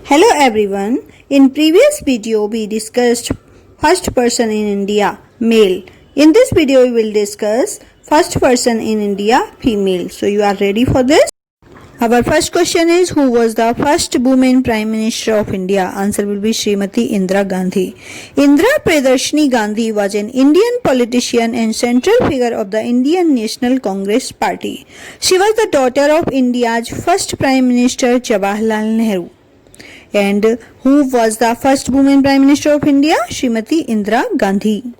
Hello everyone. In previous video we discussed first person in India male. In this video we will discuss first person in India female. So you are ready for this? Our first question is, who was the first woman Prime Minister of India? Answer will be Srimati Indira Gandhi. Indira Priyadarshini Gandhi was an Indian politician and central figure of the Indian National Congress Party. She was the daughter of India's first Prime Minister Jawaharlal Nehru. And who was the first woman Prime Minister of India? Srimati Indira Gandhi.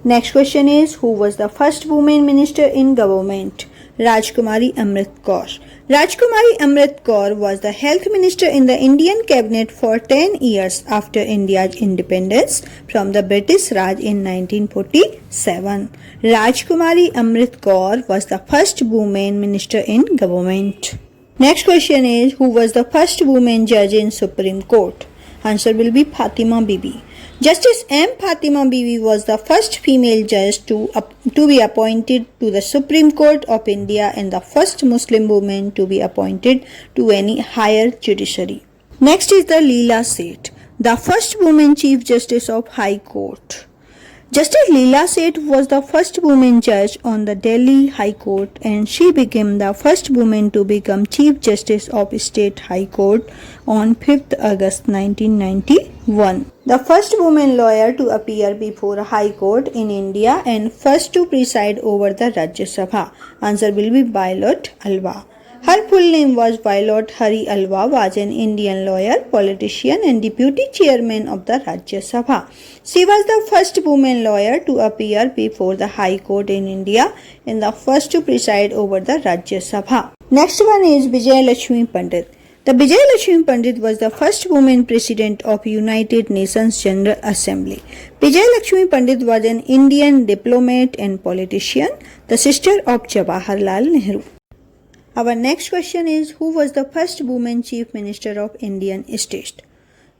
Next question is, who was the first woman minister in government? Rajkumari Amrit Kaur. Rajkumari Amrit Kaur was the health minister in the Indian cabinet for 10 years after India's independence from the British Raj in 1947. Rajkumari Amrit Kaur was the first woman minister in government. Next question is, who was the first woman judge in Supreme Court? Answer will be Fatima Bibi. Justice M. Fatima Bibi was the first female judge to be appointed to the Supreme Court of India and the first Muslim woman to be appointed to any higher judiciary. Next is the Leela Seth, the first woman Chief Justice of High Court. Justice Leela Seth was the first woman judge on the Delhi High Court and she became the first woman to become Chief Justice of State High Court on 5th August 1991. The first woman lawyer to appear before a High Court in India and first to preside over the Rajya Sabha. Answer will be Violet Alva. Her full name was Violet Hari Alva, was an Indian lawyer, politician and deputy chairman of the Rajya Sabha. She was the first woman lawyer to appear before the High Court in India and the first to preside over the Rajya Sabha. Next one is Vijay Lakshmi Pandit. The Vijay Lakshmi Pandit was the first woman president of United Nations General Assembly. Vijay Lakshmi Pandit was an Indian diplomat and politician, the sister of Jawaharlal Nehru. Our next question is, who was the first woman Chief Minister of Indian State?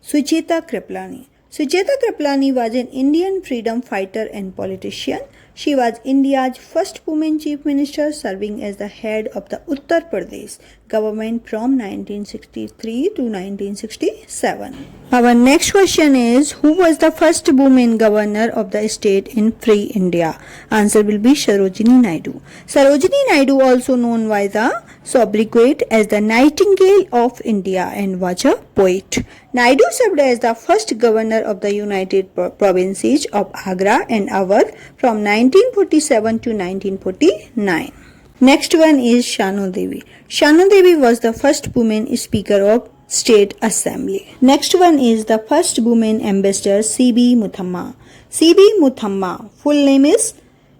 Sucheta Kriplani. Sucheta Kriplani was an Indian freedom fighter and politician. She was India's first woman Chief Minister, serving as the head of the Uttar Pradesh government from 1963 to 1967. Our next question is, who was the first woman governor of the state in Free India? Answer will be Sarojini Naidu. Sarojini Naidu, also known by the sobriquet as the Nightingale of India, and was a poet. Naidu served as the first governor of the United Provinces of Agra and Awadh from 1947 to 1949. Next one is Shanu Devi. Shanu Devi was the first woman Speaker of State Assembly. Next one is the first woman ambassador C.B. Muthamma. C.B. Muthamma, full name is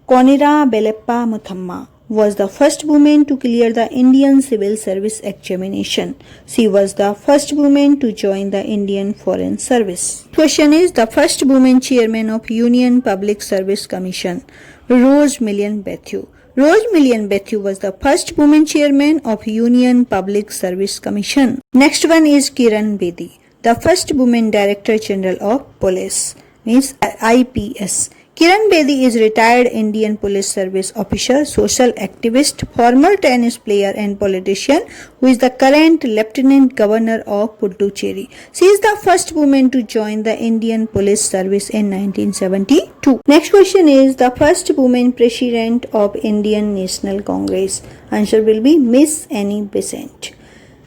Konira Beleppa Muthamma, was the first woman to clear the Indian Civil Service examination. She was the first woman to join the Indian Foreign Service. Question is, the first woman chairman of Union Public Service Commission. Rose Million Bethu. Rose Million Bethu was the first woman chairman of Union Public Service Commission. Next one is Kiran Bedi, the first woman Director General of Police, means IPS. Kiran Bedi is retired Indian Police Service officer, social activist, former tennis player and politician who is the current Lieutenant Governor of Puducherry. She is the first woman to join the Indian Police Service in 1972. Next question is, the first woman President of Indian National Congress. Answer will be Miss Annie Besant.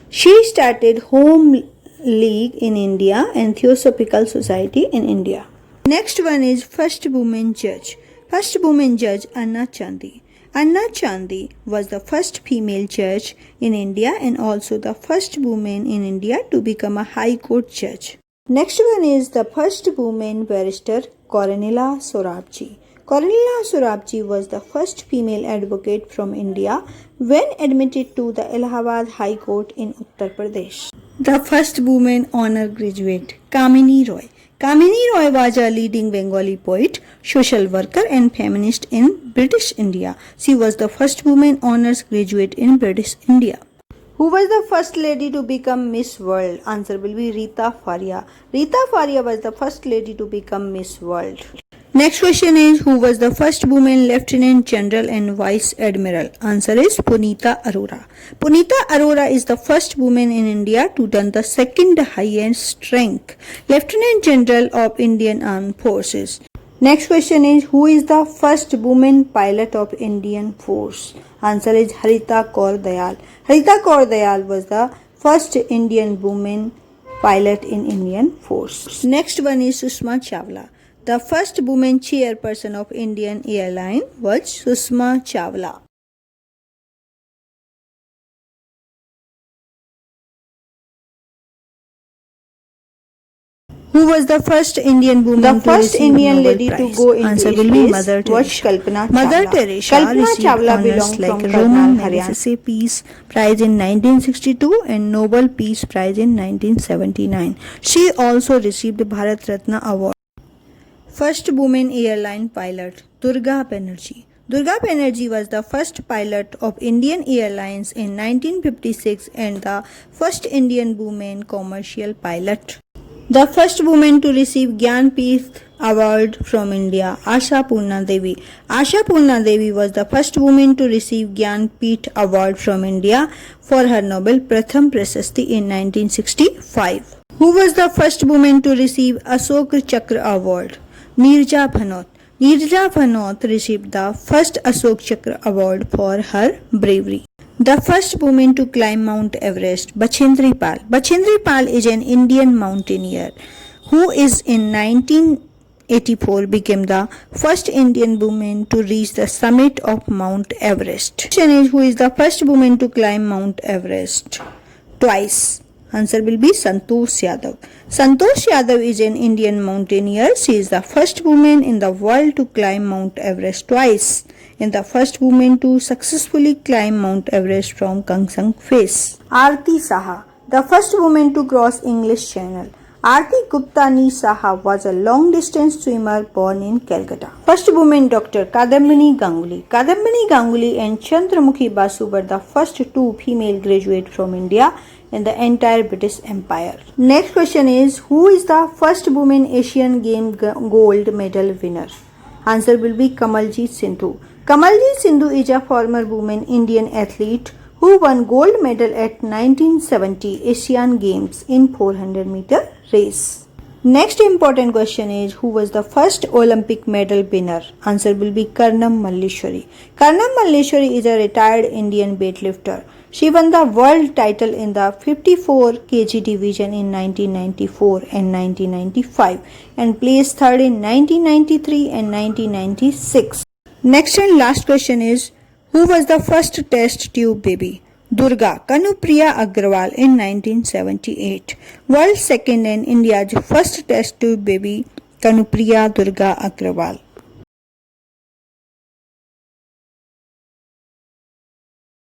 She started Home League in India and Theosophical Society in India. Next one is first woman judge. First woman judge Anna Chandi. Anna Chandi was the first female judge in India and also the first woman in India to become a High Court judge. Next one is the first woman barrister Cornelia Sorabji. Cornelia Sorabji was the first female advocate from India when admitted to the Allahabad High Court in Uttar Pradesh. The first woman honor graduate Kamini Roy. Kamini Roy was a leading Bengali poet, social worker and feminist in British India. She was the first woman honours graduate in British India. Who was the first lady to become Miss World? Answer will be Rita Faria. Rita Faria was the first lady to become Miss World. Next question is, who was the first woman Lieutenant General and Vice Admiral? Answer is Punita Arora. Punita Arora is the first woman in India to done the second highest rank, Lieutenant General of Indian Armed Forces. Next question is, who is the first woman pilot of Indian Force? Answer is Harita Kaur Dayal. Harita Kaur Dayal was the first Indian woman pilot in Indian Force. Next one is Sushma Chawla. The first woman chairperson of Indian Airline was Sushma Chawla. Who was the first Indian woman The to first receive Indian Nobel lady to Prize? go into Answer will be space Mother was Teresa. Kalpana Mother Chawla. Teresa Kalpana received Chawla honors belongs like from Roman Karnal, Haryana. Magsaysay Peace Prize in 1962 and Nobel Peace Prize in 1979. She also received Bharat Ratna Award. First woman airline pilot, Durga Banerjee. Durga Banerjee was the first pilot of Indian Airlines in 1956 and the first Indian woman commercial pilot. The first woman to receive Gyanpith Award from India, Asha Purna Devi. Asha Purna Devi was the first woman to receive Gyanpith Award from India for her novel Pratham Prasasti in 1965. Who was the first woman to receive Ashok Chakra Award? Neerja Bhanot. Neerja Bhanot received the first Ashok Chakra Award for her bravery. The first woman to climb Mount Everest, Bachendri Pal. Bachendri Pal is an Indian mountaineer who is in 1984 became the first Indian woman to reach the summit of Mount Everest. Question is, who is the first woman to climb Mount Everest? Twice. Answer will be Santosh Yadav. Santosh Yadav is an Indian mountaineer. She is the first woman in the world to climb Mount Everest twice and the first woman to successfully climb Mount Everest from Kangsang face. Aarti Saha, the first woman to cross English Channel. Aarti Gupta Ni Saha was a long-distance swimmer born in Calcutta. First woman Dr. Kadambini Ganguly. Kadambini Ganguly and Chandramukhi Basu were the first two female graduates from India in the entire British Empire. Next question is, who is the first woman Asian Game gold medal winner? Answer will be Kamaljeet Sindhu. Kamaljeet Sindhu is a former woman Indian athlete who won gold medal at 1970 Asian Games in 400-meter race. Next important question is, who was the first Olympic medal winner? Answer will be Karnam Malleshwari. Karnam Malleshwari is a retired Indian weightlifter. She won the world title in the 54 kg division in 1994 and 1995 and placed third in 1993 and 1996. Next and last question is, who was the first test tube baby? Durga Kanupriya Agrawal in 1978. World second and India's first test tube baby Kanupriya Durga Agrawal.